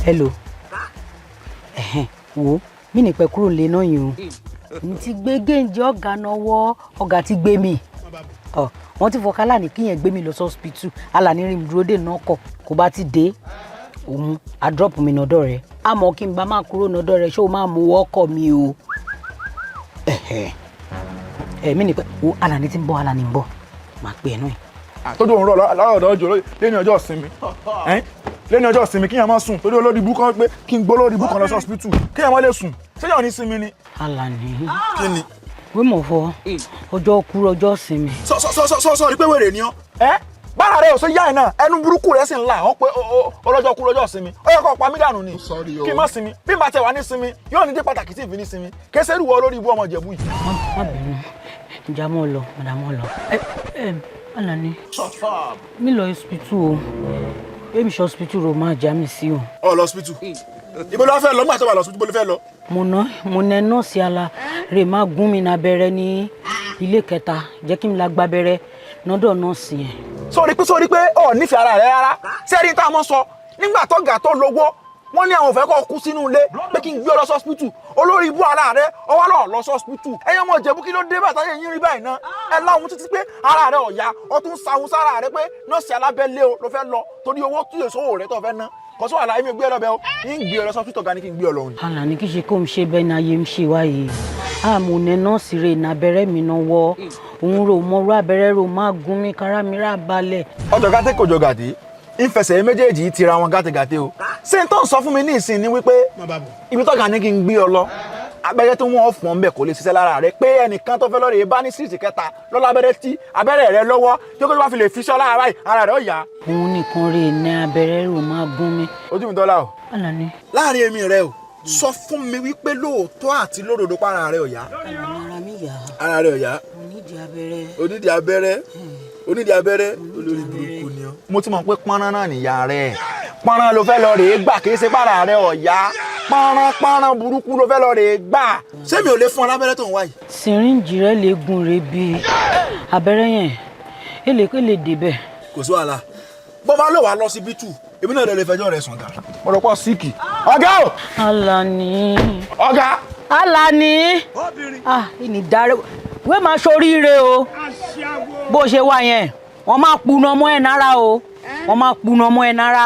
Hello. Wo mi ní pẹ́ kúrò lé náà yìí o. Mi ti gbé géńjẹ ọ̀gá náwó, ọ̀gá ti gbé mi. Wọ́n ti fọkà Alani kí yẹn gbé mi lọ hospital. Alani rí mi dúró dè náà kò bá ti dé. Òun á drop mi nọ́dọ̀ rẹ̀. Àmọ́ kí n bá máa kúrò nọ́dọ̀ rẹ̀ ṣé o máa mú ọkọ̀ mi o. Mi ní pẹ́ wo Alani ti ń bọ̀, Alani ń bọ̀. Máa pè é náà. Tójú òun rọ̀ lọ́dọ̀ ọjọ́ lẹ́ni ọjọ́ ìsinmi. Lẹ́ni ọjọ́ ìsinmi kíyàn má sùn torí olórí ibú kan pé kí n gbó lórí ibú kan lọ sí hospital kíyàn má lè sùn ṣéyàn ní sinmi ni. Alani. Kí ni? Wé mọ̀ fọ ọjọ́ kúrò ọjọ́ ìsinmi. Sọ rí pé wèrè ni ọ́. Bára rẹ̀ ò sí yá ẹ̀ náà ẹnu burúkú rẹ̀ sì ń là ọ́ pé ọlọ́jọ́ kúrò ọjọ́ ìsinmi ó yẹ kó pa mí dànù ni kí n má sinmi bí n bá tẹ̀ wá ní sinmi yóò ní dé pàtàkì tí ì fi ní sinmi kése rúwọ́ olórí ibú ọmọ Ìjẹ̀bú yìí. Má bínú ìjà mọ́ lọ màdàmọ́ lọ. Alani mi lọ hospital o èmi ṣe hospital ro máa já mi sí o. Ọ lọ hospital ibo ló fẹ́ lọ nígbà tó bá lọ hospital ibo ló fẹ́ lọ. mo nẹ nọ́ọ̀sì ala rè má gún mi lábẹ́rẹ́ ní ilé kẹta jẹ́ kí n la gbábẹ́rẹ́ nọ́dọ̀ nọ́ọ̀sì yẹn. sórí pé ọ nífẹ̀ẹ́ ara rẹ rárá sẹ́ẹ̀rí tá a mọ̀ sọ nígbà tó gà tó lówó wọ́n ní àwọn òfẹ́ kọ́ kú sínú ilé pé kí n gbé ọ lọ sí hospital olórí ibú ara rẹ ọwọ́ lọ sí hospital ẹ̀yin ọmọ Ìjẹ̀bú kí ló dé bàtà yẹn yín rí báyìí ná ẹ láwọn títí pé ara rẹ ọ̀ya ọ tún sahun sára rẹ pé nọ́ọ̀sì alábẹ́lé o ló fẹ́ lọ torí owó tí èso rẹ tó fẹ́ ná kọ́sọ́ àlàyé mi gbé ọ lọ́bẹ̀ o yín gbé ọ lọ sí hospital gan ni kí n gbé ọ lọ òun. Alani kì í ṣe kó n ṣe bẹ́ẹ̀ ní ayé ń ṣe wáyé àmọ́ nẹ nọ́ọ̀sì rẹ̀ ní abẹ́rẹ́ mi náà wọ́ òun rò mọ́rú abẹ́rẹ́ rò má gún mi kára mi rà balẹ̀. ọjọ́ gàtẹ́ kò jọ gàdí ìfẹsẹ̀ méjèèjì ti ra wọn gàtẹ́gàtẹ́ o ṣé n tó ń sọ fún mi ní ìsìn ni wípé ibi tọ́gà ní kí n gbé ọ lọ abẹ́rẹ́ tó wọ́n fọ́n bẹ̀ kò lè ṣiṣẹ́ lára rẹ pé ẹnìkan tó fẹ́ lọ́ọ́ rè bá ní síìtì kẹta lọ́lá abẹ́rẹ́ tí abẹ́rẹ́ rẹ lọ́wọ́ tí ó bá fi lè fi ṣọ́ lára báyìí ara rẹ ó yá. òun nìkan rè ní abẹ́rẹ́ rò má gún mi. Ojúmitọ́lá o. Alani. láàrin èmi rẹ o sọ fún mi wípé lóòótọ́ àti lódodo pa ara rẹ ó yá. ara mi yá. ara rẹ ó yá. onídìí abẹ́rẹ́. onídìí abẹ́rẹ́ olórí burúkú ni ọ́. mo ti mọ̀ pé pọ́nrán náà nìyá rẹ̀ pọ́nrán ló fẹ́ lọ rèé gbà kì í ṣe para rẹ̀ ọ̀yá pọ́nrán burúkú ló fẹ́ lọ rèé gbà. ṣé mi ò lè fún ọ lábẹ́rẹ́ tó ń wá yìí. sìríǹjì rẹ lè gùn rè bí abẹ́rẹ́ yẹn èlé débẹ̀. kò sí wàhálà bó bá lò wá lọ síbítù èmi náà lè fẹjọ́ rẹ̀ sùn dà. mo rò pọ̀ síìkì. ọ̀gá o. Alani. ọ̀gá. Alani. ìní dáre wé máa ṣoríire o bó ṣe wá yẹn wọ́n máa punu ọmọ ẹ̀ nára o wọ́n máa punu ọmọ ẹ̀ nára.